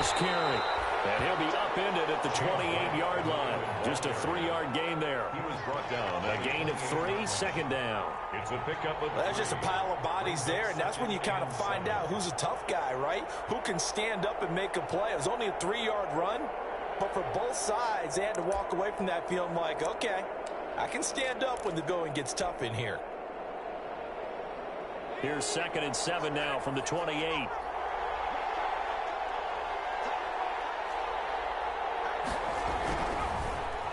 first carry. And he'll be upended at the 28-yard line. Just a 3-yard gain there. He was brought down. A gain of 3, second down. It's a pickup of... That's just a pile of bodies there, and that's when you kind of find out who's a tough guy, right? Who can stand up and make a play. It was only a 3-yard run, but for both sides, they had to walk away from that field like, okay, I can stand up when the going gets tough in here. Here's 2nd and 7 now from the 28.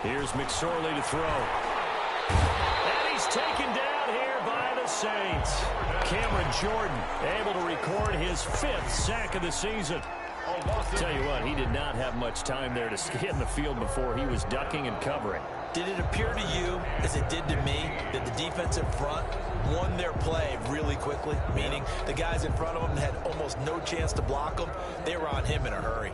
Here's McSorley to throw. And he's taken down here by the Saints. Cameron Jordan able to record his 5th sack of the season. Tell you what, he did not have much time there to scan the field before he was ducking and covering. Did it appear to you, as it did to me, that the defensive front won their play really quickly? Meaning the guys in front of them had almost no chance to block them. They were on him in a hurry.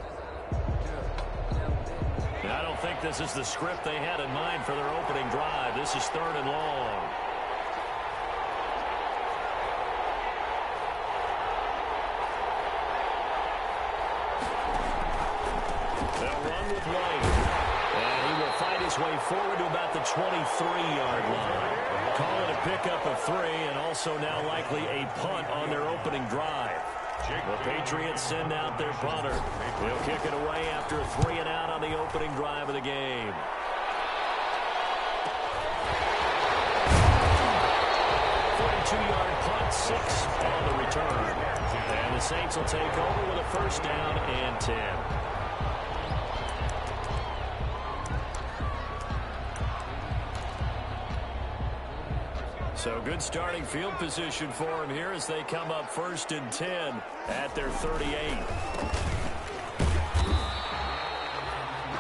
I don't think this is the script they had in mind for their opening drive. This is 3rd and long. They'll run with White. And he will fight his way forward to about the 23-yard line. Call it a pickup of 3, and also now likely a punt on their opening drive. The Patriots send out their punter. He'll kick it away after a 3-and-out on the opening drive of the game. Two-yard punt, 6 on the return. And the Saints will take over with a 1st down and 10. So good starting field position for him here as they come up 1st and 10 at their 38.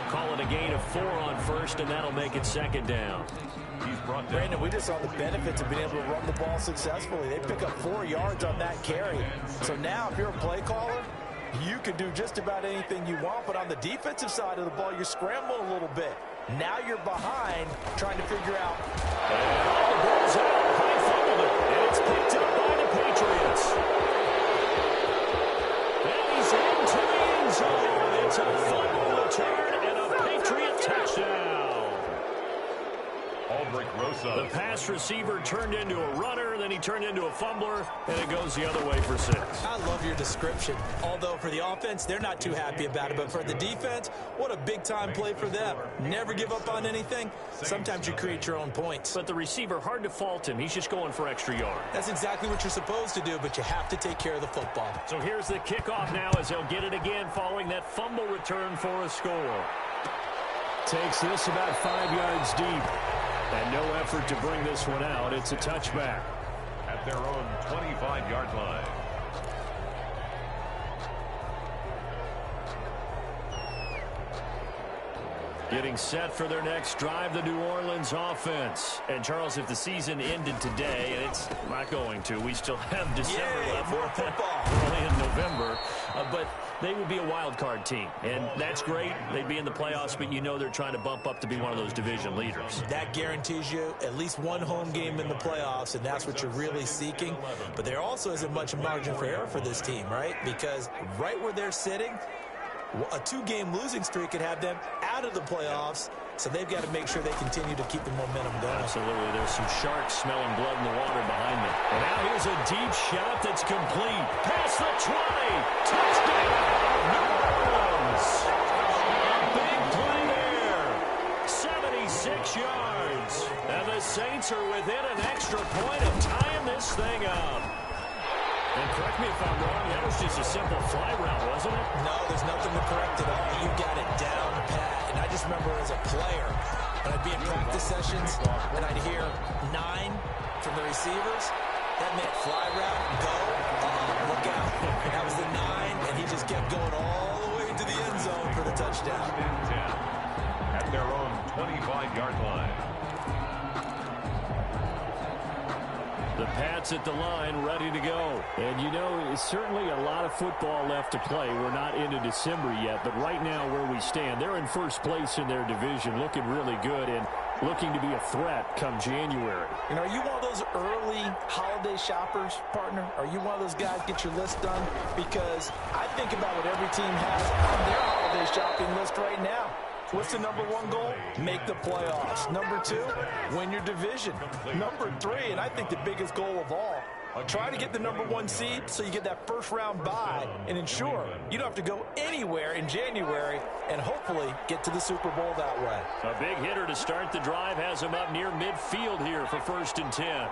Call it a gain of 4 on 1st, and that'll make it 2nd down. He's brought down. Brandon, we just saw the benefits of being able to run the ball successfully. They pick up 4 yards on that carry. So now if you're a play caller, you can do just about anything you want. But on the defensive side of the ball, you're scrambling a little bit. Now you're behind trying to figure out. And the ball's out. High fumbled it. And it's picked up by the Patriots. And he's into the end zone. It's a fumble return and a Patriot touchdown. The pass receiver turned into a runner, then he turned into a fumbler, and it goes the other way for 6. I love your description. Although for the offense, they're not too happy about it. But for the defense, what a big-time play for them. Never give up on anything. Sometimes you create your own points. But the receiver, hard to fault him. He's just going for extra yard. That's exactly what you're supposed to do, but you have to take care of the football. So here's the kickoff now as they'll get it again following that fumble return for a score. Takes this about 5 yards deep. And no effort to bring this one out. It's a touchback. At their own 25-yard line. Getting set for their next drive, the New Orleans offense. And, Charles, if the season ended today, and it's not going to, we still have December left. More football. Early in November. But they would be a wild card team. And that's great. They'd be in the playoffs, but you know they're trying to bump up to be one of those division leaders. That guarantees you at least one home game in the playoffs, and that's what you're really seeking. But there also isn't much margin for error for this team, right? Because right where they're sitting, a 2-game losing streak could have them out of the playoffs, so they've got to make sure they continue to keep the momentum going. Absolutely. There's some sharks smelling blood in the water behind them. And now here's a deep shot that's complete. Past the 20. Touchdown, New Orleans. A big play there. 76 yards. And the Saints are within an extra point of tying this thing up. And correct me if I'm wrong, that was just a simple fly route, wasn't it? No, there's nothing to correct at all. You got it down pat. And I just remember as a player, when I'd be in practice sessions, and I'd hear 9 from the receivers, that meant fly route, go, look out. And that was the 9, and he just kept going all the way to the end zone for the touchdown. At their own 25-yard line. The Pats at the line, ready to go. And, you know, it's certainly a lot of football left to play. We're not into December yet, but right now where we stand, they're in first place in their division, looking really good. And looking to be a threat come January. You know, are you one of those early holiday shoppers, partner? Are you one of those guys get your list done? Because I think about what every team has on their holiday shopping list right now. What's the number one goal? Make the playoffs. Number two, win your division. Number three, and I think the biggest goal of all, try to get the number one seed so you get that first round bye and ensure you don't have to go anywhere in January and hopefully get to the Super Bowl that way. A big hitter to start the drive has him up near midfield here for 1st and 10.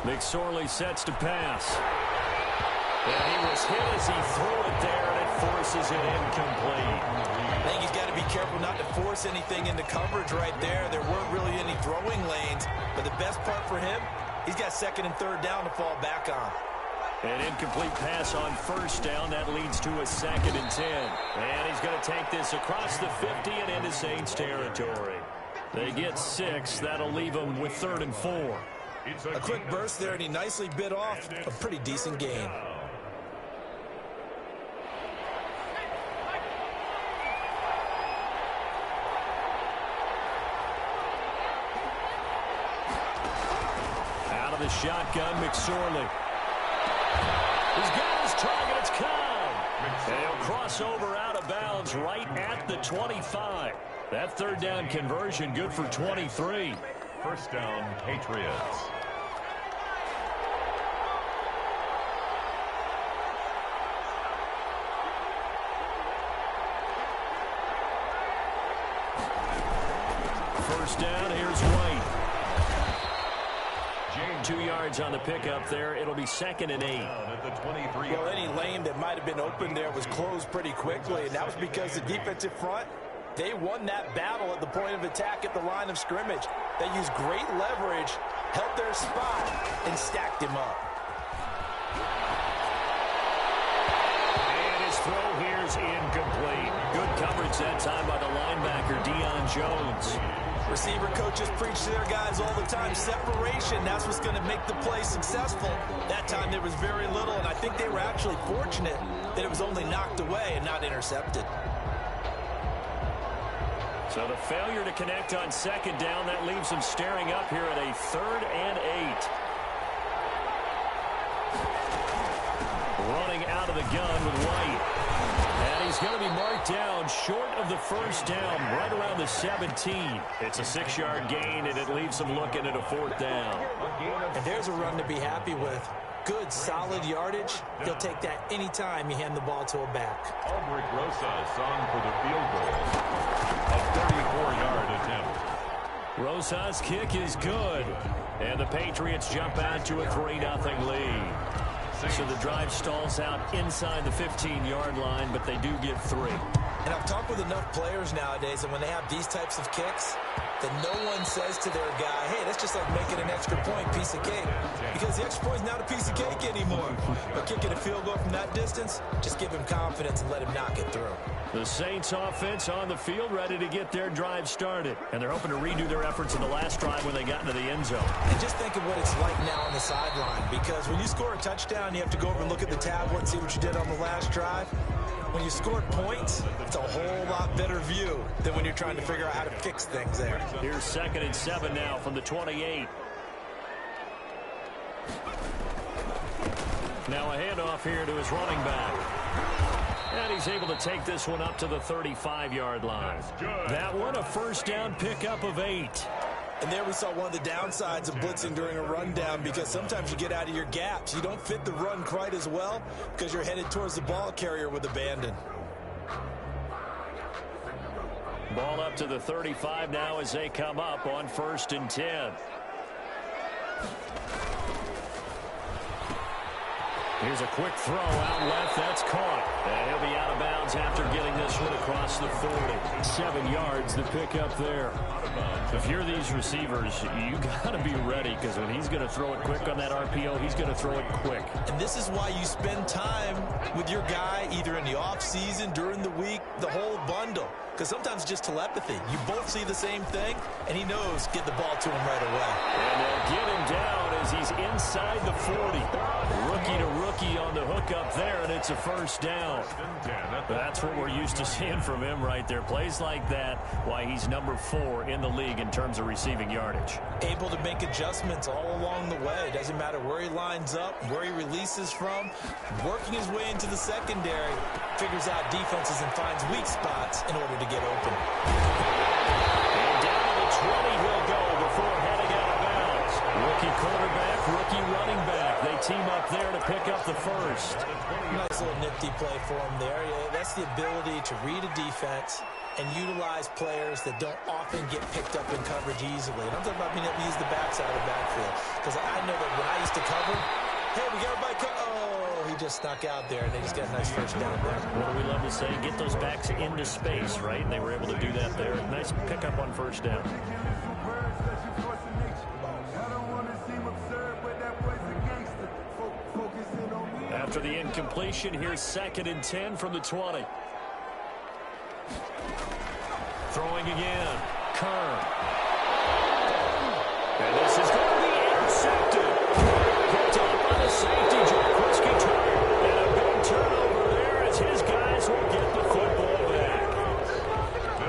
McSorley sets to pass. And he was hit as he threw it there, and it forces it incomplete. I think he's got to be careful not to force anything into coverage right there. There weren't really any throwing lanes, but the best part for him, he's got 2nd and 3rd down to fall back on. An incomplete pass on 1st down. That leads to a 2nd and 10. And he's going to take this across the 50 and into Saints territory. They get 6. That'll leave them with 3rd and 4. A quick burst there, and he nicely bit off a pretty decent gain. Out of the shotgun, McSorley. He's got his target. It's Cobb. And he'll cross over out of bounds right at the 25. That 3rd down conversion good for 23. 1st down, Patriots. First down, here's White. 2 yards on the pickup there. It'll be 2nd and 8. At the 23. Well, any lane that might have been open there was closed pretty quickly, and that was because the defensive front, they won that battle at the point of attack at the line of scrimmage. They used great leverage, held their spot, and stacked him up. And his throw here's incomplete. Good coverage that time by the linebacker, Deion Jones. Receiver coaches preach to their guys all the time, separation, that's what's going to make the play successful. That time there was very little, and I think they were actually fortunate that it was only knocked away and not intercepted. So the failure to connect on 2nd down, that leaves them staring up here at a 3rd and 8. Running out of the gun with White. And he's going to be marked down short of the 1st down, right around the 17. It's a 6-yard gain, and it leaves them looking at a 4th down. And there's a run to be happy with. Good, solid yardage. He'll take that anytime you hand the ball to a back. Albrecht Rosas on for the field goal. A 34-yard attempt. Rosas' kick is good. And the Patriots jump out to a 3-0 lead. So the drive stalls out inside the 15-yard line, but they do get 3. And I've talked with enough players nowadays, and when they have these types of kicks, that no one says to their guy, hey, that's just like making an extra point piece of cake. Because the extra point is not a piece of cake anymore. But kicking a field goal from that distance, just give him confidence and let him knock it through. The Saints offense on the field ready to get their drive started. And they're hoping to redo their efforts in the last drive when they got into the end zone. And just think of what it's like now on the sideline. Because when you score a touchdown, you have to go over and look at the tablet and see what you did on the last drive. When you scored points, it's a whole lot better view than when you're trying to figure out how to fix things there. Here's 2nd and 7 now from the 28. Now a handoff here to his running back. And he's able to take this one up to the 35-yard line. That one, a 1st down pickup of 8. And there we saw one of the downsides of blitzing during a rundown, because sometimes you get out of your gaps. You don't fit the run quite as well because you're headed towards the ball carrier with abandon. Ball up to the 35 now as they come up on 1st and 10. Here's a quick throw out left. That's caught. And he'll be out of bounds after getting this one across the 40. 7 yards to pick up there. If you're these receivers, you got to be ready, because when he's going to throw it quick on that RPO, he's going to throw it quick. And this is why you spend time with your guy either in the offseason, during the week, the whole bundle. Because sometimes it's just telepathy. You both see the same thing, and he knows get the ball to him right away. And they'll get him down as he's inside the 40. Rookie-to-rookie look up there, and it's a first down. That's what we're used to seeing from him right there. Plays like that, why he's number 4 in the league in terms of receiving yardage. Able to make adjustments all along the way. Doesn't matter where he lines up, where he releases from. Working his way into the secondary, figures out defenses and finds weak spots in order to get open. And down to the 20 he'll go before heading out of bounds. Rookie quarterback, rookie running back. They team up there to pick up the first. Nice little nifty play for him there. That's the ability to read a defense and utilize players that don't often get picked up in coverage easily. And I'm talking about being able to use the backside of the backfield. Because I know that when I used to cover, hey, we got everybody oh, he just snuck out there, and they just got a nice first down there. What do we love to say? Get those backs into space, right? And they were able to do that there. Nice pickup on first down. After the incompletion, here's 2nd and 10 from the 20. Throwing again. Kern. And this is going to be intercepted. Picked up by the safety, Jaquiski Turner. And a big turnover there as his guys will get the football back.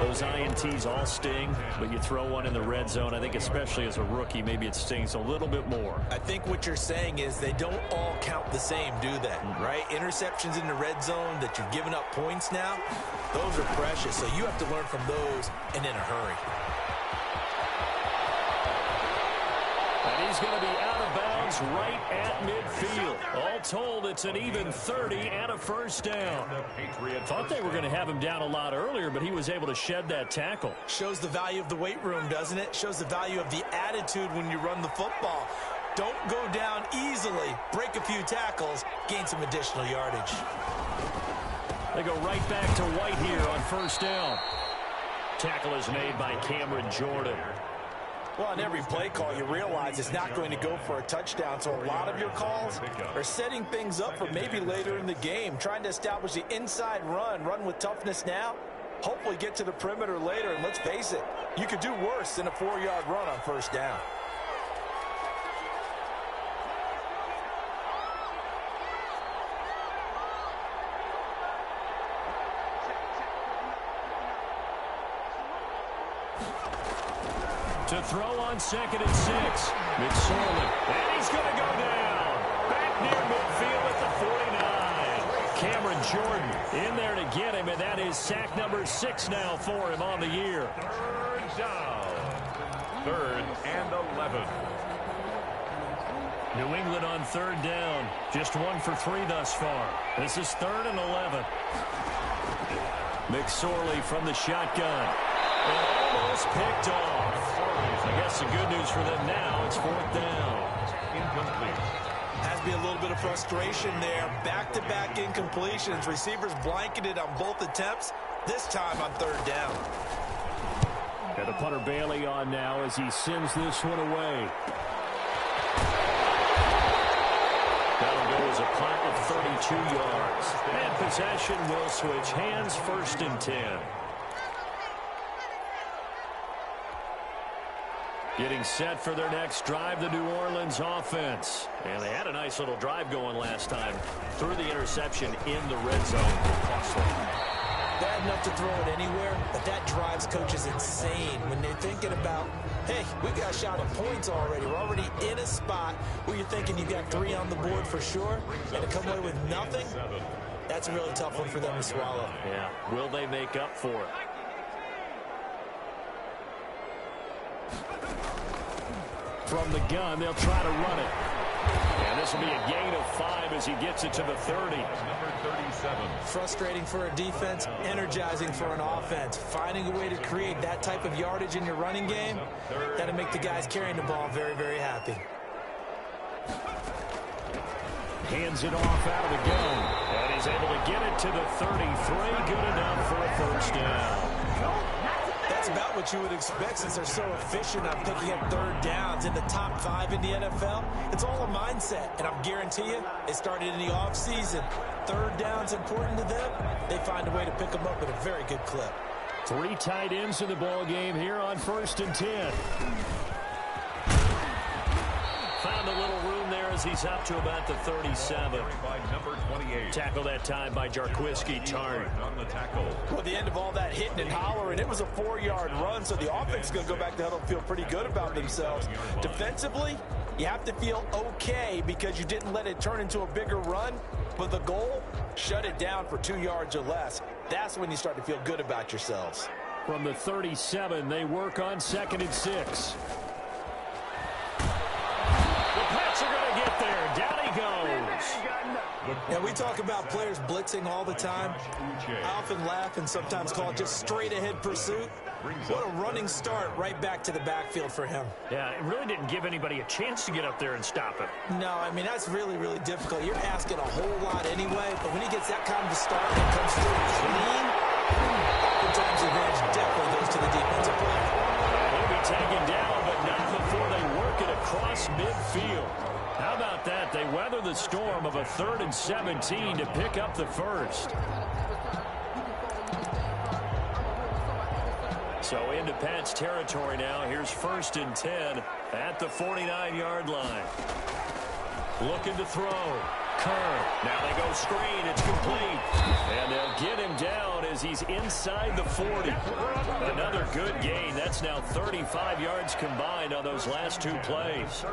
Those INTs all sting, but you throw one in the red zone, I think especially as a rookie, maybe it stings a little bit more. I think what you're saying is they don't all count the same, do they? Right? Interceptions in the red zone that you're giving up points now, those are precious. So you have to learn from those and in a hurry. And he's going to be out of bounds right at midfield. All told, it's an even 30 and a first down. Thought they were going to have him down a lot earlier, but he was able to shed that tackle. Shows the value of the weight room, doesn't it? Shows the value of the attitude when you run the football. Don't go down easily. Break a few tackles. Gain some additional yardage. They go right back to White here on first down. Tackle is made by Cameron Jordan. Well, on every play call, you realize it's not going to go for a touchdown. So a lot of your calls are setting things up for maybe later in the game, trying to establish the inside run with toughness now, hopefully get to the perimeter later. And let's face it, you could do worse than a 4-yard run on first down. To throw on 2nd and 6. McSorley. And he's going to go down. Back near midfield at the 49. Cameron Jordan in there to get him, and that is sack number 6 now for him on the year. 3rd down. 3rd and 11. New England on 3rd down. Just 1 for 3 thus far. This is 3rd and 11. McSorley from the shotgun. And almost picked off. I guess the good news for them now, it's 4th down. Incomplete. Has to be a little bit of frustration there. Back-to-back incompletions. Receivers blanketed on both attempts. This time on 3rd down. And the punter Bailey on now as he sends this one away. That'll go as a punt of 32 yards. And possession will switch hands, 1st and 10. Getting set for their next drive, the New Orleans offense. And they had a nice little drive going last time. Threw the interception in the red zone. Costly. Bad enough to throw it anywhere, but that drives coaches insane when they're thinking about, hey, we got a shot at points already. We're already in a spot where you're thinking you got 3 on the board for sure, and to come away with nothing, that's a really tough one for them to swallow. Yeah, will they make up for it? From the gun, they'll try to run it. And this will be a gain of 5 as he gets it to the 30. Number 37. Frustrating for a defense, energizing for an offense. Finding a way to create that type of yardage in your running game, that'll make the guys carrying the ball very, very happy. Hands it off out of the gun. And he's able to get it to the 33. Good enough for a first down. That's about what you would expect since they're so efficient on picking up 3rd downs in the top 5 in the NFL. It's all a mindset, and I'm guarantee you, it started in the offseason. 3rd down's important to them. They find a way to pick them up at a very good clip. 3 tight ends in the ball game here on 1st and 10. Found a little room there as as he's up to about the 37. By number 28. Tackle that time by Jarquiski Tartt. On the tackle. Well, the end of all that hitting and hollering, it was a 4-yard run, so the offense is going to go back to huddle and feel pretty good about themselves. Defensively, you have to feel okay because you didn't let it turn into a bigger run, but the goal, shut it down for 2 yards or less. That's when you start to feel good about yourselves. From the 37, they work on 2nd and 6. The Pats are going to get there. Down he goes. Yeah, we talk about players blitzing all the time. I often laugh and sometimes call it just straight-ahead pursuit. What a running start right back to the backfield for him. Yeah, it really didn't give anybody a chance to get up there and stop him. No, I mean, that's really, really difficult. You're asking a whole lot anyway, but when he gets that kind of a start and comes through clean, oftentimes the advantage definitely goes to the defensive player. He'll be taken down, but not before they work it across midfield. How about that? They weather the storm of a 3rd and 17 to pick up the first. So into Pat's territory now. Here's 1st and 10 at the 49-yard line. Looking to throw. Kerr. Now they go screen. It's complete. And they'll get him down as he's inside the 40. Another good gain. That's now 35 yards combined on those last 2 plays.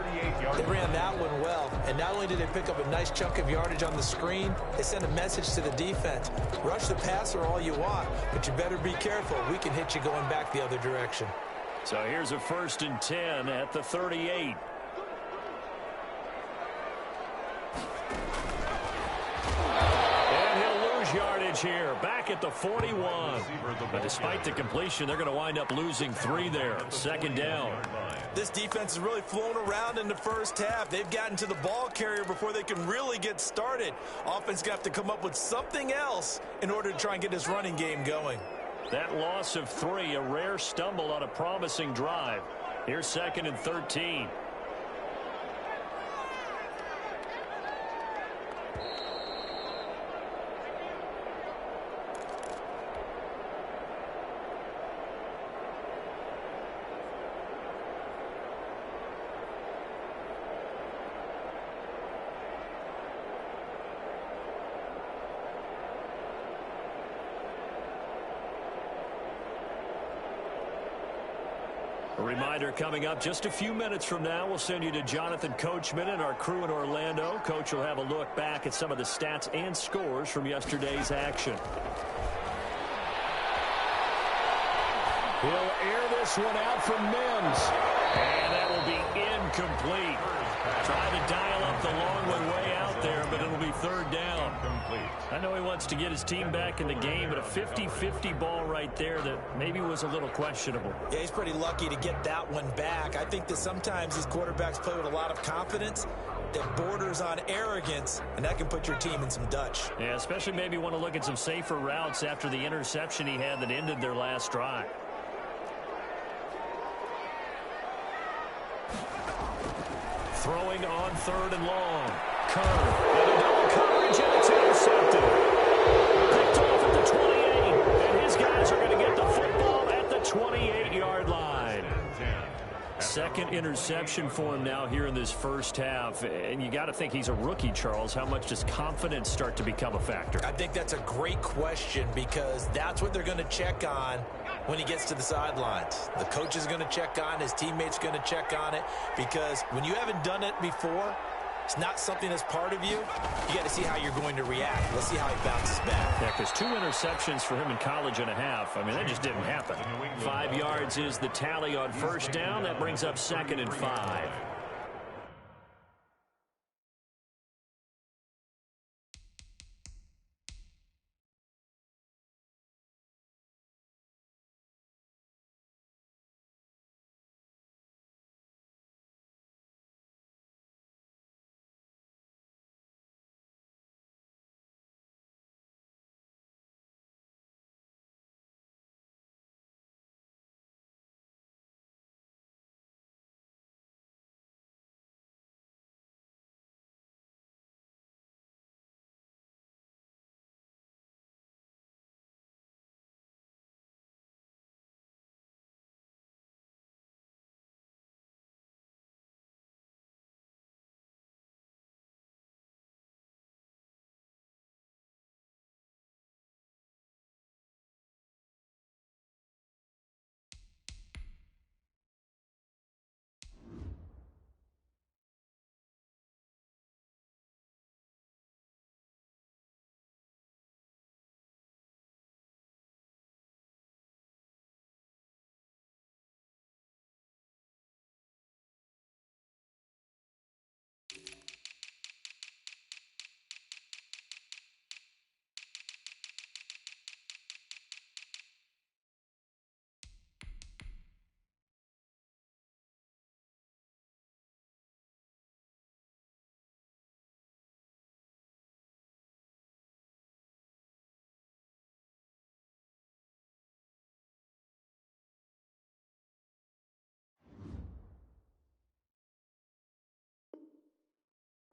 They ran that one well. And not only did they pick up a nice chunk of yardage on the screen, they sent a message to the defense. Rush the passer all you want, but you better be careful. We can hit you going back the other direction. So here's a 1st and 10 at the 38. Yardage here, back at the 41. But despite the completion, they're going to wind up losing 3 there. 2nd down. This defense has really flown around in the first half. They've gotten to the ball carrier before they can really get started. Offense got to come up with something else in order to try and get this running game going. That loss of 3, a rare stumble on a promising drive. Here's 2nd and 13. A reminder coming up just a few minutes from now, we'll send you to Jonathan Coachman and our crew in Orlando. Coach will have a look back at some of the stats and scores from yesterday's action. He'll air this one out from Mims. And that will be incomplete. Trying to dial up the long one way out there, but it'll be 3rd down. I know he wants to get his team back in the game, but a 50-50 ball right there that maybe was a little questionable. Yeah, he's pretty lucky to get that one back. I think that sometimes these quarterbacks play with a lot of confidence that borders on arrogance, and that can put your team in some Dutch. Yeah, especially maybe want to look at some safer routes after the interception he had that ended their last drive. Throwing on 3rd and long. Kerr into double coverage, and it's intercepted. Picked off at the 28, and his guys are going to get the football at the 28-yard line. 2nd interception for him now here in this first half. And you got to think he's a rookie, Charles. How much does confidence start to become a factor? I think that's a great question because that's what they're going to check on when he gets to the sidelines. The coach is going to check on, his teammates going to check on it, because when you haven't done it before, it's not something that's part of you. You got to see how you're going to react. Let's see how he bounces back. Yeah, because 2 interceptions for him in college and a half. I mean, that just didn't happen. 5 yards is the tally on 1st down. That brings up 2nd and 5.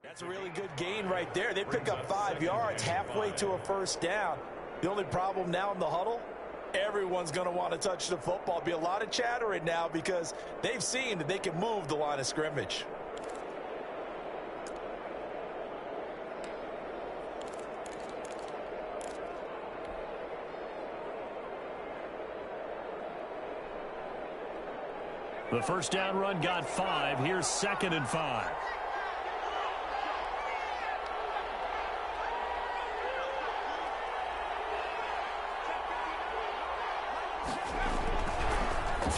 That's a really good gain right there. They pick up 5 yards halfway to a first down. The only problem now in the huddle, everyone's going to want to touch the football. Be a lot of chattering now because they've seen that they can move the line of scrimmage. The first down run got 5. Here's 2nd and 5.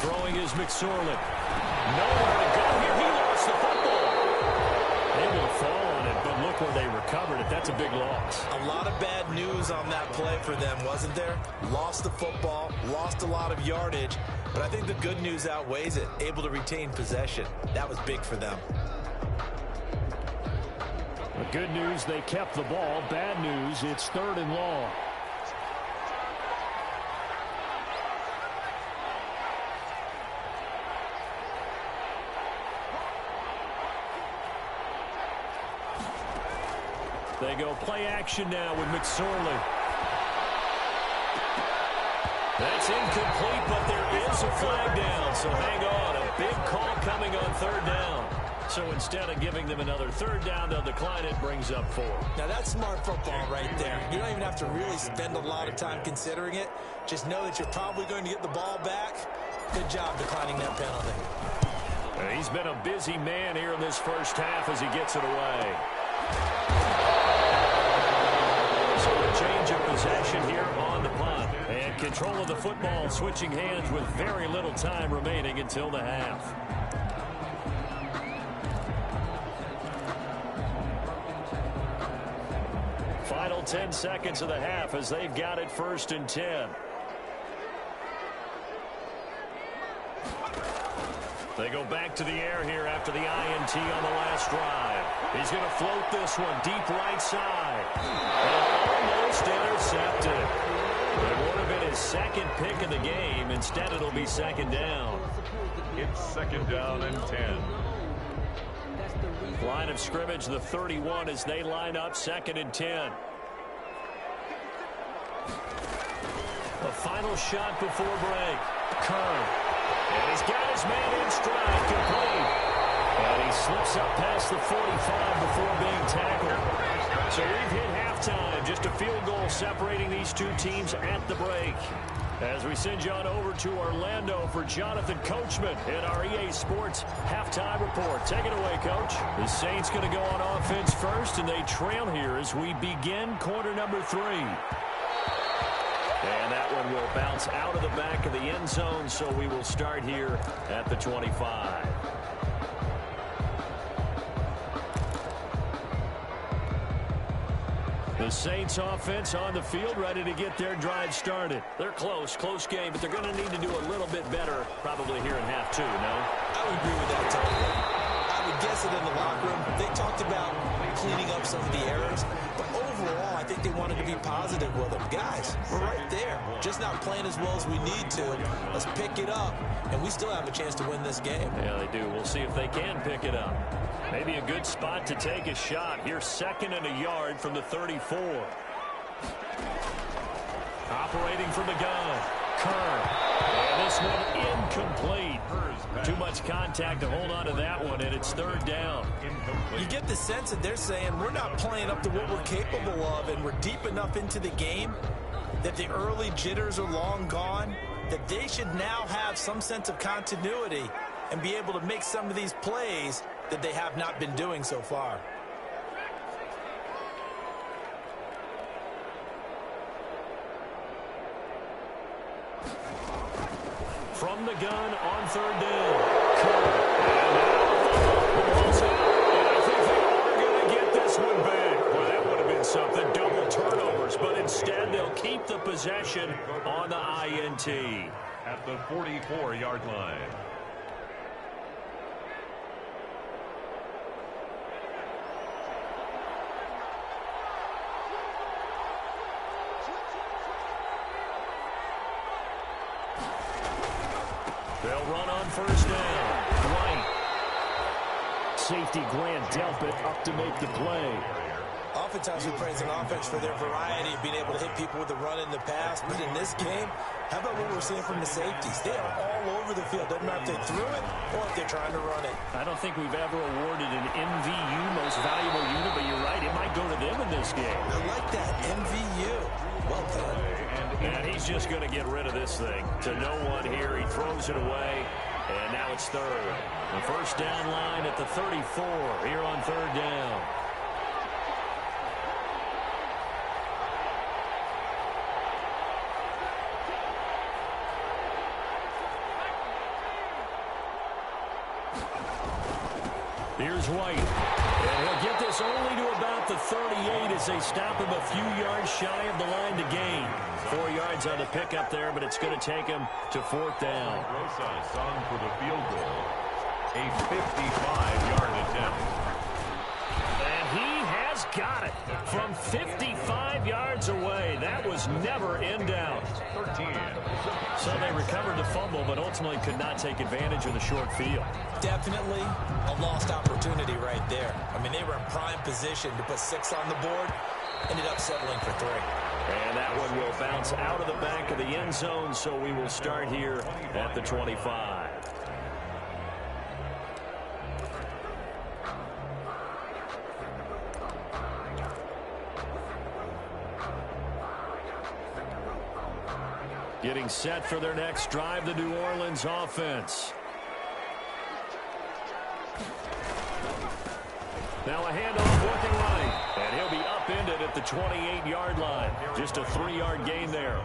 Throwing is McSorley. Nowhere to go here. He lost the football. Able to fall on it, but look where they recovered it. That's a big loss. A lot of bad news on that play for them, wasn't there? Lost the football, lost a lot of yardage, but I think the good news outweighs it. Able to retain possession. That was big for them. The good news, they kept the ball. Bad news, it's 3rd and long. They go play action now with McSorley. That's incomplete, but there is a flag down, so hang on. A big call coming on 3rd down. So instead of giving them another 3rd down, they'll decline it, brings up 4. Now that's smart football right there. You don't even have to really spend a lot of time considering it. Just know that you're probably going to get the ball back. Good job declining that penalty. He's been a busy man here in this first half as he gets it away. So a change of possession here on the punt. And control of the football switching hands with very little time remaining until the half. Final 10 seconds of the half as they've got it 1st and 10. They go back to the air here after the INT on the last drive. He's going to float this one deep right side. And almost intercepted. It would have been his 2nd pick of the game. Instead, it'll be 2nd down. It's 2nd down and 10. Line of scrimmage, the 31 as they line up 2nd and 10. A final shot before break. Kern. And he's got his man in stride, complete. And he slips up past the 45 before being tackled. So we've hit halftime. Just a field goal separating these two teams at the break. As we send you on over to Orlando for Jonathan Coachman in our EA Sports halftime report. Take it away, Coach. The Saints going to go on offense first, and they trail here as we begin quarter number 3. And that one will bounce out of the back of the end zone, so we will start here at the 25. The Saints offense on the field, ready to get their drive started. They're close game, but they're going to need to do a little bit better probably here in half 2, no? I would agree with that totally. I would guess it in the locker room. They talked about cleaning up some of the errors, but overall, I think they wanted to be positive with them. Guys, we're right there. Just not playing as well as we need to. Let's pick it up, and we still have a chance to win this game. Yeah, they do. We'll see if they can pick it up. Maybe a good spot to take a shot. Here's 2nd and a yard from the 34. Operating from the gun. Kern. And this one incomplete. Too much contact to hold on to that one, and it's 3rd down. You get the sense that they're saying we're not playing up to what we're capable of, and we're deep enough into the game that the early jitters are long gone, that they should now have some sense of continuity and be able to make some of these plays that they have not been doing so far. From the gun on 3rd down. And I think they are going to get this one back. Well, that would have been something. Double turnovers, but instead they'll keep the possession on the INT. At the 44-yard line. They'll run on 1st down. White safety Grant Delpit up to make the play. Oftentimes we praise an offense for their variety of being able to hit people with the run in the pass. But in this game, how about what we're seeing from the safeties? They are all over the field. Doesn't matter if they threw it or if they're trying to run it. I don't think we've ever awarded an MVU, most valuable unit, but you're right, it might go to them in this game. I like that, MVU. Well done. And he's just going to get rid of this thing. To no one here, he throws it away, and now it's third. The first down line at the 34 here on third down. Here's White, and he'll get this only to about the 38 as they stop him a few yards shy of the line to gain. 4 yards on the pickup there, but it's going to take him to fourth down. Rosa sung for the field goal, a 55-yard attempt. And he has got it from 55 yards away. That was never in doubt. 13. So they recovered the fumble, but ultimately could not take advantage of the short field. Definitely a lost opportunity right there. I mean, they were in prime position to put 6 on the board. Ended up settling for 3. And that one will bounce out of the back of the end zone, so we will start here at the 25. Getting set for their next drive, the New Orleans offense. Now a handoff working right, and he'll be upended at the 28-yard line. Just a 3-yard gain there.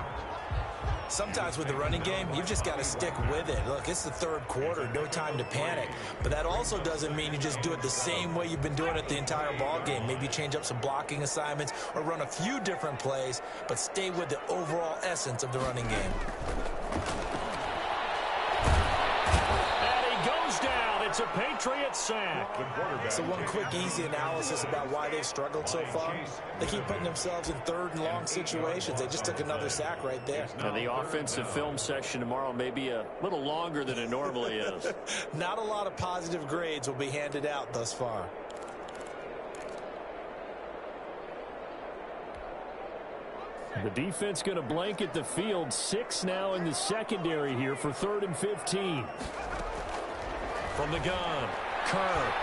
Sometimes with the running game, you've just got to stick with it. Look, it's the third quarter, no time to panic. But that also doesn't mean you just do it the same way you've been doing it the entire ball game. Maybe change up some blocking assignments or run a few different plays, but stay with the overall essence of the running game. And he goes down. It's a Patriot sack. So one quick, easy analysis about why they've struggled so far. They keep putting themselves in third and long situations. They just took another sack right there. And the offensive film section tomorrow may be a little longer than it normally is. Not a lot of positive grades will be handed out thus far. The defense going to blanket the field. 6 now in the secondary here for 3rd and 15. From the gun, Kerr.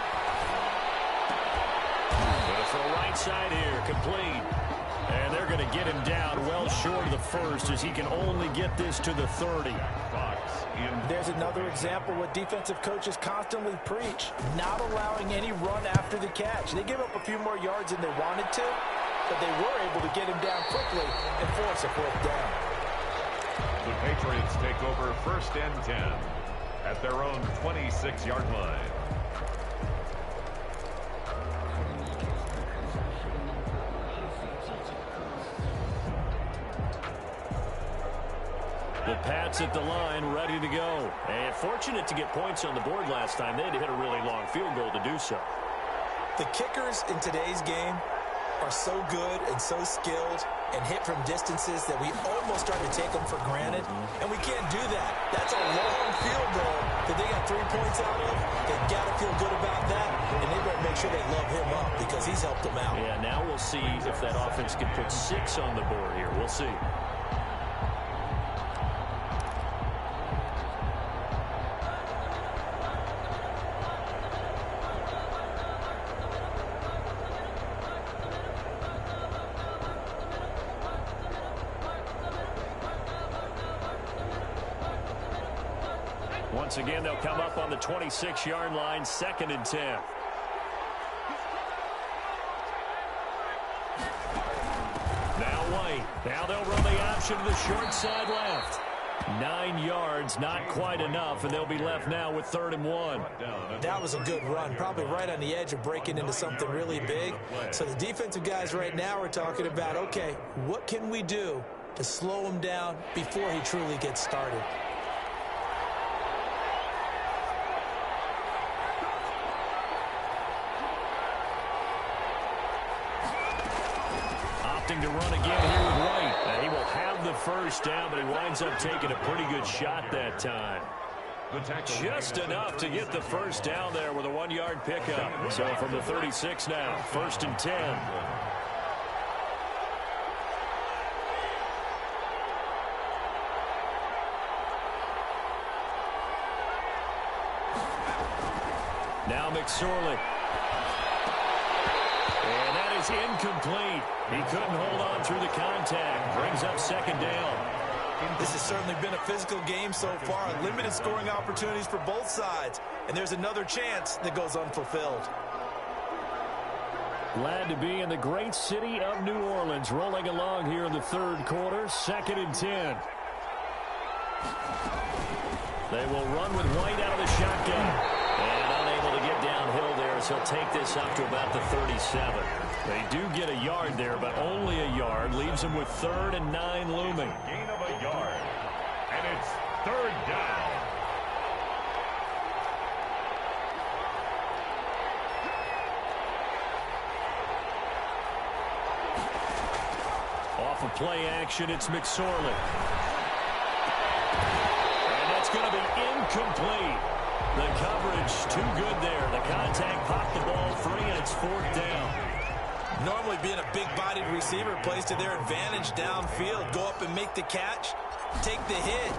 Going to throw right side here, complete. And they're going to get him down well short of the first as he can only get this to the 30. There's another example what defensive coaches constantly preach, not allowing any run after the catch. They gave up a few more yards than they wanted to, but they were able to get him down quickly and force a 4th down. The Patriots take over 1st and 10 at their own 26-yard line. The Pats at the line, ready to go. And fortunate to get points on the board last time. They had to hit a really long field goal to do so. The kickers in today's game are so good and so skilled and hit from distances that we almost start to take them for granted. And we can't do that. That's a long field goal that they got 3 points out of. They've got to feel good about that. And they better make sure they love him up because he's helped them out. Yeah, now we'll see if that offense can put 6 on the board here. We'll see. Once again, they'll come up on the 26-yard line, 2nd and 10. Now White. Now they'll run the option to the short side left. 9 yards, not quite enough, and they'll be left now with 3rd and 1. That was a good run, probably right on the edge of breaking into something really big. So the defensive guys right now are talking about, okay, what can we do to slow him down before he truly gets started? To run again here with White. He will have the first down, but he winds up taking a pretty good shot that time. Just enough to get the first down there with a 1-yard pickup. So from the 36 now, 1st and 10. Now McSorley. And that is incomplete. He couldn't hold on through the contact. Brings up 2nd down. This has certainly been a physical game so far. Limited scoring opportunities for both sides. And there's another chance that goes unfulfilled. Glad to be in the great city of New Orleans. Rolling along here in the 3rd quarter. 2nd and 10. They will run with White out of the shotgun. And unable to get downhill there as he'll take this up to about the 37. They do get a yard there, but only a yard. Leaves them with 3rd and 9 looming. Gain of a yard. And it's 3rd down. Off of play action, it's McSorley. And that's going to be incomplete. The coverage too good there. The contact popped the ball free, and it's 4th down. Normally being a big-bodied receiver plays to their advantage downfield. Go up and make the catch, take the hit,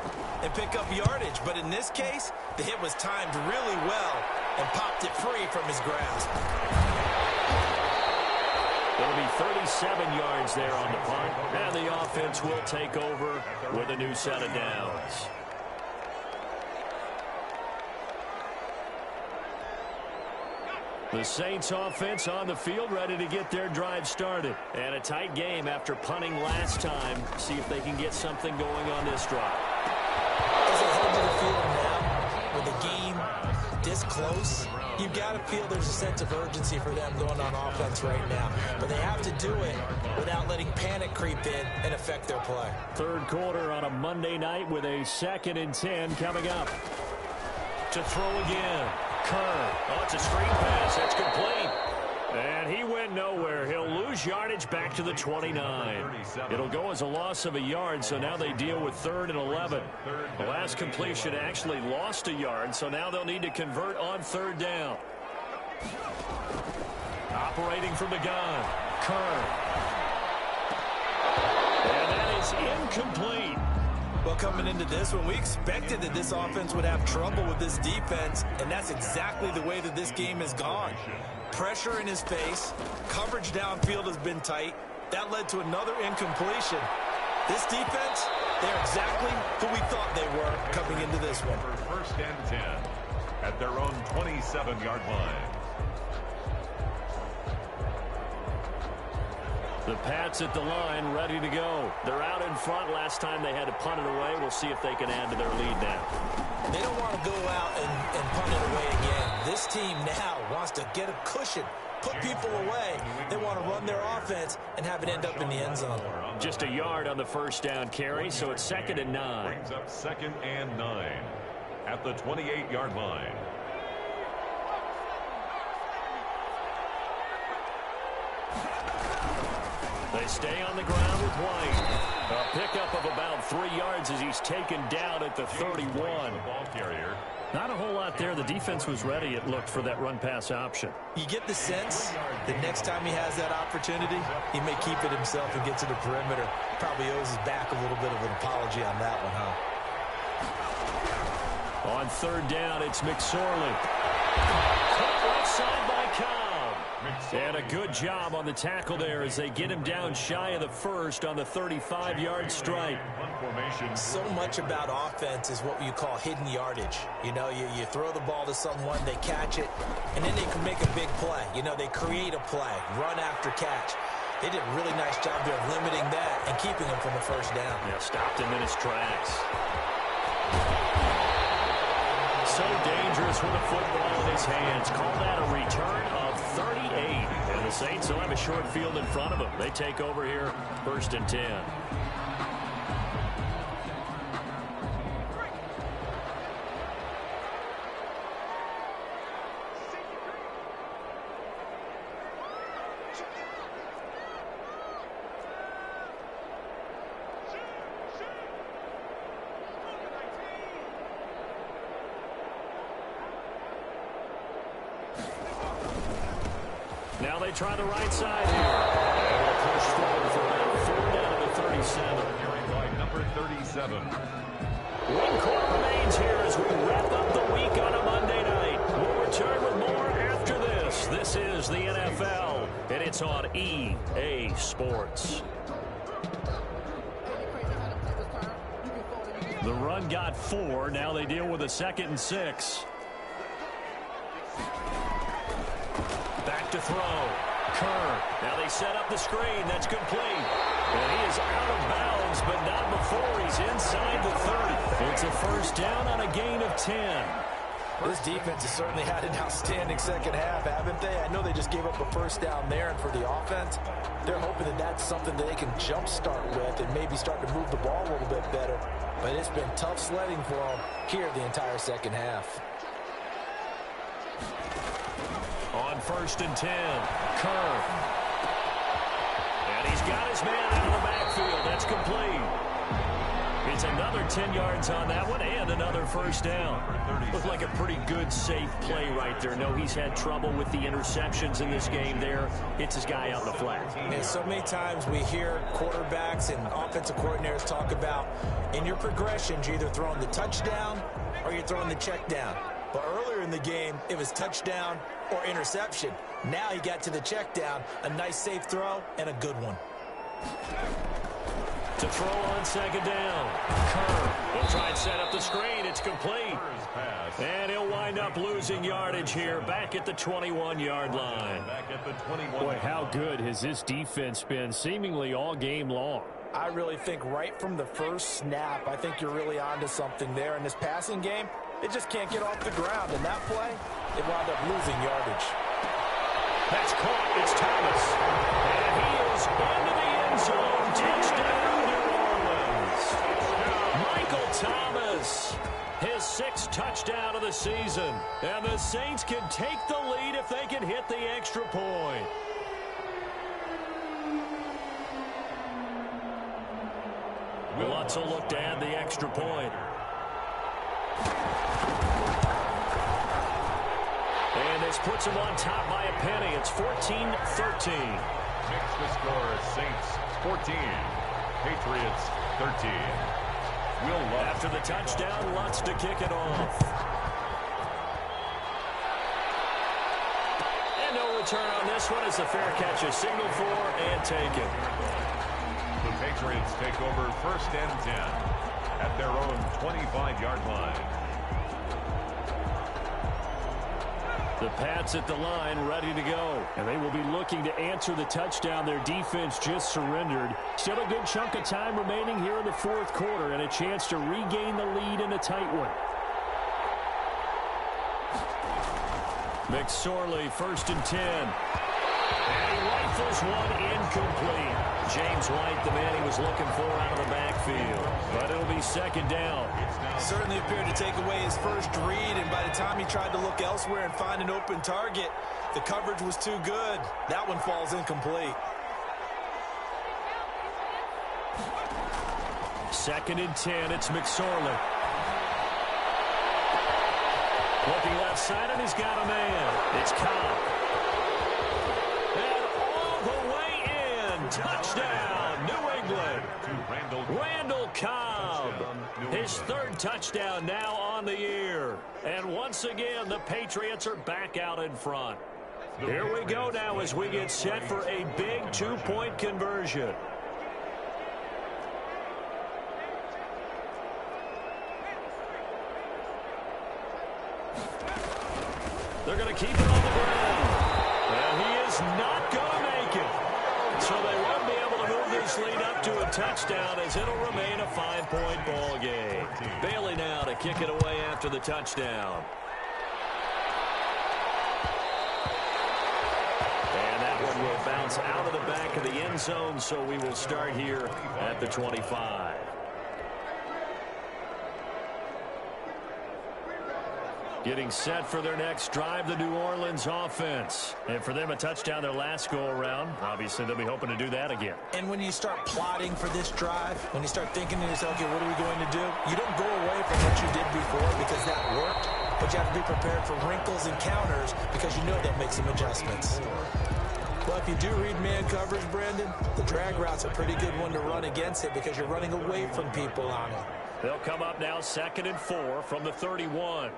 and pick up yardage. But in this case, the hit was timed really well and popped it free from his grasp. It'll be 37 yards there on the punt. And the offense will take over with a new set of downs. The Saints offense on the field ready to get their drive started. And a tight game after punting last time. See if they can get something going on this drive. As they head to the field now, with the game this close, you've got to feel there's a sense of urgency for them going on offense right now. But they have to do it without letting panic creep in and affect their play. 3rd quarter on a Monday night with a 2nd and 10 coming up. To throw again. Kerr. Oh, it's a screen pass. That's complete. And he went nowhere. He'll lose yardage back to the 29. It'll go as a loss of a yard, so now they deal with 3rd and 11. The last completion actually lost a yard, so now they'll need to convert on 3rd down. Operating from the gun. Kerr. And that is incomplete. Well, coming into this one, we expected that this offense would have trouble with this defense, and that's exactly the way that this game has gone. Pressure in his face, coverage downfield has been tight. That led to another incompletion. This defense, they're exactly who we thought they were coming into this one. For 1st and 10 at their own 27-yard line. The Pats at the line, ready to go. They're out in front. Last time they had to punt it away. We'll see if they can add to their lead now. They don't want to go out and punt it away again. This team now wants to get a cushion, put people away. They want to run their offense and have it end up in the end zone. Just a yard on the 1st down carry, so it's 2nd and 9. Brings up 2nd and 9 at the 28-yard line. They stay on the ground with White. A pickup of about 3 yards as he's taken down at the 31. Ball carrier. Not a whole lot there. The defense was ready, it looked, for that run-pass option. You get the sense that next time he has that opportunity, he may keep it himself and get to the perimeter. Probably owes his back a little bit of an apology on that one, huh? On 3rd down, it's McSorley. Cut right side by Cobb. And a good job on the tackle there as they get him down shy of the 1st on the 35-yard strike. So much about offense is what you call hidden yardage. You know, you throw the ball to someone, they catch it, and then they can make a big play. You know, they create a play, run after catch. They did a really nice job there of limiting that and keeping him from the 1st down. Yeah, stopped him in his tracks. So dangerous with a football in his hands. Call that a return of 38. And the Saints will have a short field in front of them. They take over here, 1st and 10. they try the right side here. Able to push forward for about 4 down to the 37. Carried by number 37. 1 quarter remains here as we wrap up the week on a Monday night. We'll return with more after this. This is the NFL, and it's on EA Sports. The run got 4. Now they deal with a 2nd and 6. Back to throw. Kerr. Now they set up the screen. That's complete. And he is out of bounds, but not before he's inside the 30. It's a first down on a gain of 10. This defense has certainly had an outstanding second half, haven't they? I know they just gave up a first down there, and for the offense, they're hoping that that's something that they can jumpstart with and maybe start to move the ball a little bit better. But it's been tough sledding for them here the entire second half. On 1st and 10, Kerr. And he's got his man out of the backfield. That's complete. It's another 10 yards on that one and another first down. Looked like a pretty good, safe play right there. No, he's had trouble with the interceptions in this game there. Hits his guy out in the flat. And so many times we hear quarterbacks and offensive coordinators talk about in your progressions, you're either throwing the touchdown or you're throwing the check down. But earlier in the game, it was touchdown or interception. Now he got to the check down, a nice safe throw, and a good one. To throw on 2nd down. Kerr will try and set up the screen. It's complete. And he'll wind up losing yardage here back at the 21-yard line. Back at the 21. Boy, how good has this defense been seemingly all game long? I really think right from the first snap, I think you're really onto something there. In this passing game, it just can't get off the ground. In that play, it wound up losing yardage. That's caught. It's Thomas. And he is into the end zone. Touchdown, New Orleans. Michael Thomas, his 6th touchdown of the season. And the Saints can take the lead if they can hit the extra point. Lutz will look to add the extra point. And this puts him on top by a penny. It's 14-13. Makes the score Saints 14, Patriots 13. Will Lutz. After the touchdown, Lutz to kick it off. And no return on this one. It's a fair catch, a signal for and taken. The Patriots take over 1st and 10 at their own 25-yard line. The Pats at the line ready to go. And they will be looking to answer the touchdown their defense just surrendered. Still a good chunk of time remaining here in the 4th quarter and a chance to regain the lead in a tight one. McSorley, 1st and 10. And he rifles one incomplete. James White, the man he was looking for out of the backfield. But it'll be 2nd down. Certainly appeared to take away his first read, and by the time he tried to look elsewhere and find an open target, the coverage was too good. That one falls incomplete. 2nd and 10, it's McSorley. Looking left side, and he's got a man. It's Cobb. And all the way in. Touchdown, New England. Randall Cobb. His 3rd touchdown now on the year. And once again, the Patriots are back out in front. Here we go now as we get set for a big 2-point conversion. They're going to keep it on the ground. And he is not going to make it. So they won't be able to move this lead up to a touchdown as it'll remain a 5-point ball game. Bailey now to kick it away after the touchdown. And that one will bounce out of the back of the end zone, so we will start here at the 25. Getting set for their next drive, the New Orleans offense. And for them, a touchdown their last go-around. Obviously, they'll be hoping to do that again. And when you start plotting for this drive, when you start thinking to yourself, okay, what are we going to do? You don't go away from what you did before because that worked, but you have to be prepared for wrinkles and counters because you know they'll make some adjustments. Well, if you do read man coverage, Brandon, the drag route's a pretty good one to run against it because you're running away from people on it. They'll come up now 2nd and 4 from the 31.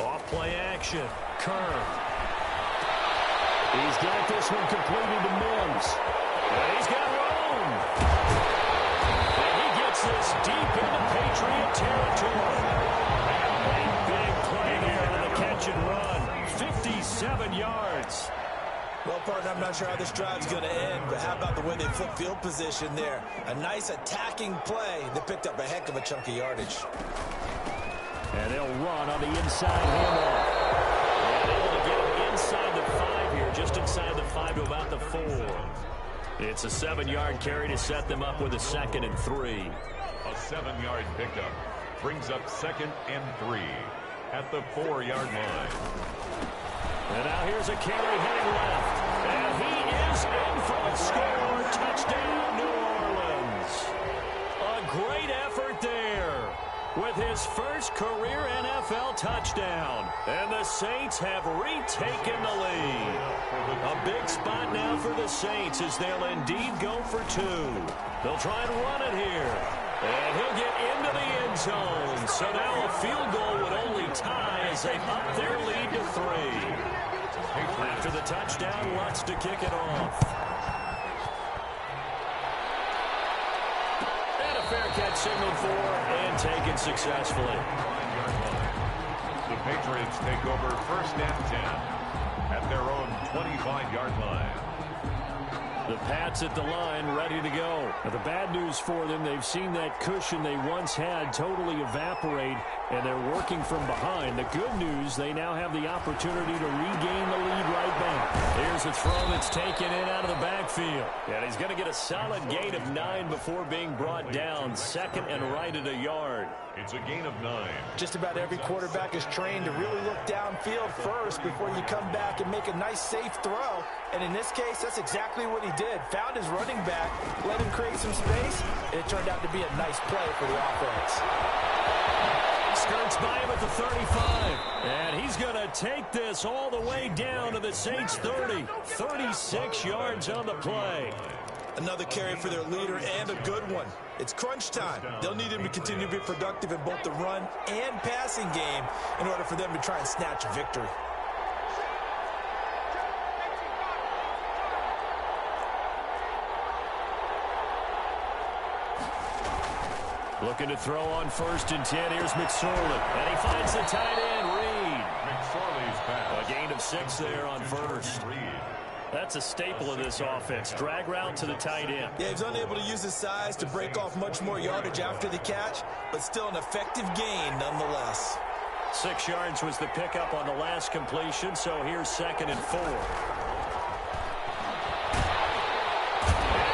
Off play action. Kerr. He's got this one completed to Mims. And he's got room. And he gets this deep into Patriot territory. A big play there on the catch and run. 57 yards. Well, partner, I'm not sure how this drive's going to end, but how about the way they flip field position there? A nice attacking play that picked up a heck of a chunk of yardage. And they'll run on the inside handoff. And able to get him inside the 5 here, just inside the 5 to about the 4. It's a 7-yard carry to set them up with a 2nd and 3. A 7-yard pickup brings up 2nd and 3 at the 4-yard line. And now here's a carry heading left. And he is in for a score. Touchdown, New Orleans. A great effort there with his first career NFL touchdown. And the Saints have retaken the lead. A big spot now for the Saints as they'll indeed go for 2. They'll try and run it here. And he'll get into the end zone. So now a field goal would only tie as they up their lead to 3. After the touchdown, Lutz to kick it off. And a fair catch signaled for and taken successfully. The Patriots take over 1st and 10 at their own 25-yard line. The Pats at the line, ready to go. Now, the bad news for them, they've seen that cushion they once had totally evaporate, and they're working from behind. The good news, they now have the opportunity to regain the lead right back. Here's a throw that's taken in out of the backfield. And he's going to get a solid gain of 9 before being brought down. 2nd and right at a yard. It's a gain of 9. Just about every quarterback is trained to really look downfield first before you come back and make a nice, safe throw. And in this case, that's exactly what he did. Found his running back, let him create some space, and it turned out to be a nice play for the offense. Skirts by him at the 35. And he's going to take this all the way down to the Saints 30. 36 yards on the play. Another carry for their leader and a good one. It's crunch time. They'll need him to continue to be productive in both the run and passing game in order for them to try and snatch a victory. Looking to throw on 1st and 10. Here's McSorley. And he finds the tight end, Reed. McSorley's pass. A gain of 6 there on 1st. That's a staple of this offense. Drag route to the tight end. Yeah, he's unable to use his size to break off much more yardage after the catch, but still an effective gain nonetheless. 6 yards was the pickup on the last completion, so here's 2nd and 4. And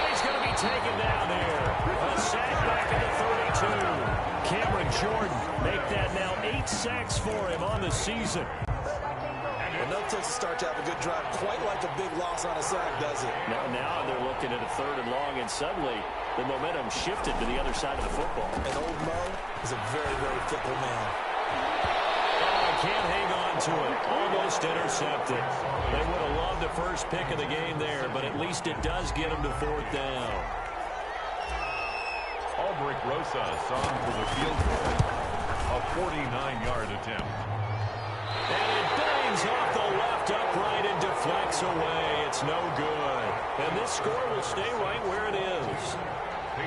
he's going to be taken down there. A sack back at the 32. Cameron Jordan make that now 8 sacks for him on the season. Well, no takes a start to have a good drive. Quite like a big loss on a sack, does it? Now they're looking at a 3rd and long, and suddenly the momentum shifted to the other side of the football. And old Mo is a very, very fickle man. Can't hang on to it. Almost intercepted. They would have loved the first pick of the game there, but at least it does get them to 4th down. Aldrich Rosas on for the field goal. A 49-yard attempt. And it bangs off the left upright and deflects away. It's no good. And this score will stay right where it is.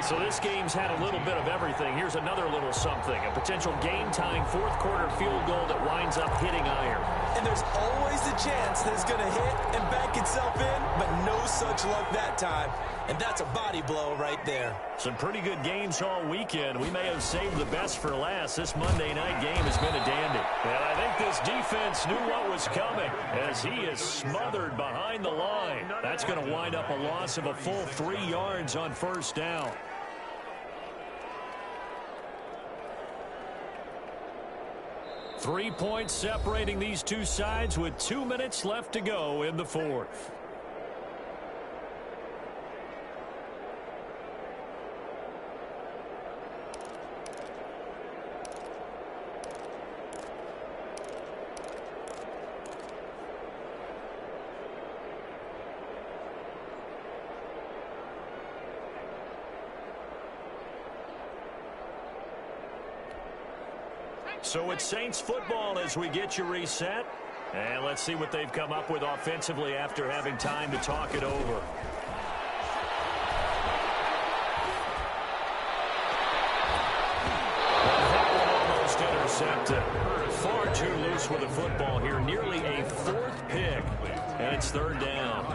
So this game's had a little bit of everything. Here's another little something. A potential game-tying 4th quarter field goal that winds up hitting iron. And there's always a chance that it's going to hit and bank itself in, but no such luck that time. And that's a body blow right there. Some pretty good games all weekend. We may have saved the best for last. This Monday night game has been a dandy. And I think this defense knew what was coming as he is smothered behind the line. That's going to wind up a loss of a full 3 yards on 1st down. Three points separating these two sides with 2 minutes left to go in the 4th. So it's Saints football as we get you reset. And let's see what they've come up with offensively after having time to talk it over. Intercepted. Far too loose with the football here. Nearly a fourth pick. And it's third down.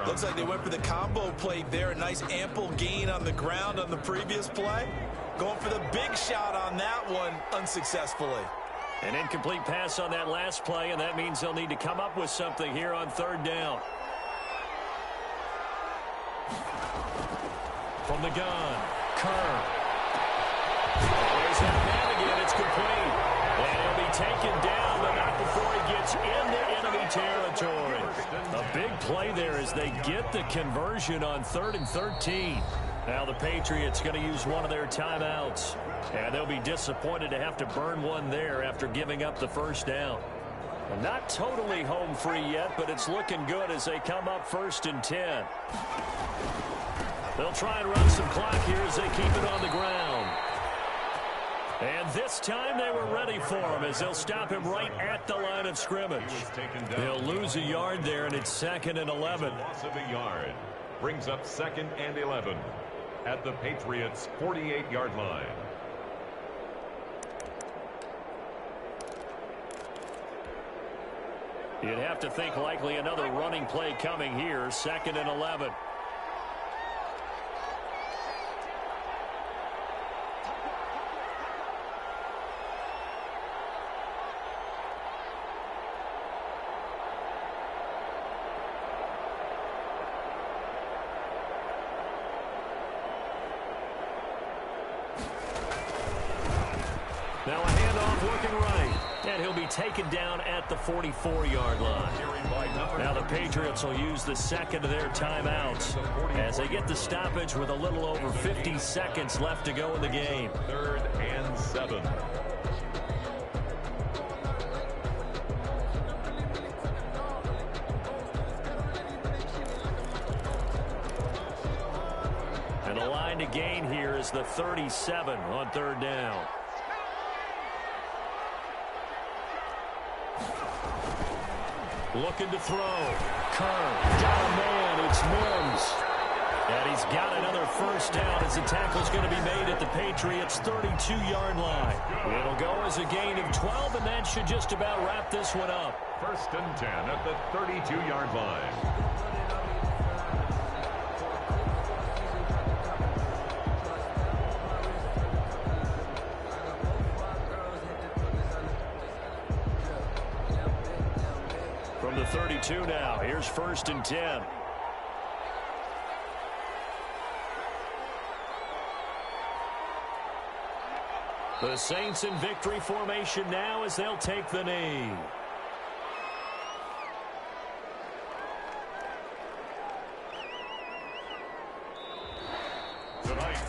Looks like they went for the combo play there. A nice ample gain on the ground on the previous play. Going for the big shot on that one unsuccessfully. An incomplete pass on that last play, and that means they'll need to come up with something here on third down. From the gun, Kerr. There's that man again. It's complete. And he'll be taken down, but not before he gets into enemy territory. A big play there as they get the conversion on 3rd and 13. Now the Patriots going to use one of their timeouts. And they'll be disappointed to have to burn one there after giving up the first down. Well, not totally home free yet, but it's looking good as they come up 1st and 10. They'll try and run some clock here as they keep it on the ground. And this time they were ready for him as they'll stop him right at the line of scrimmage. They'll lose a yard there, and it's 2nd and 11. Loss of a yard brings up 2nd and 11 at the Patriots' 48-yard line. You'd have to think likely another running play coming here, 2nd and 11. Now a handoff working right. And he'll be taken down at the 44-yard line. Now the Patriots will use the second of their timeouts as they get the stoppage with a little over 50 seconds left to go in the game. 3rd and 7. And the line to gain here is the 37 on 3rd down. Looking to throw. Kerr got a man. It's Mims. And he's got another first down as the tackle's going to be made at the Patriots' 32-yard line. It'll go as a gain of 12, and that should just about wrap this one up. 1st and 10 at the 32-yard line. From the 32 now, here's 1st and 10. The Saints in victory formation now as they'll take the knee.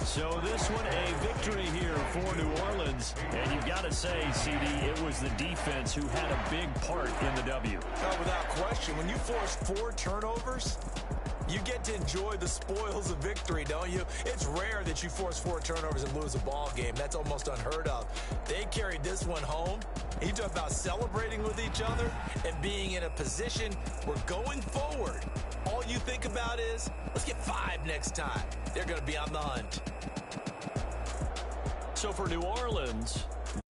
So this one a victory here for New Orleans. And you've got to say, CD, it was the defense who had a big part in the W. Oh, without question. When you force 4 turnovers, you get to enjoy the spoils of victory, don't you? It's rare that you force 4 turnovers and lose a ball game. That's almost unheard of. They carried this one home. You talk about celebrating with each other and being in a position where going forward, all you think about is, let's get 5 next time. They're going to be on the hunt. So for New Orleans,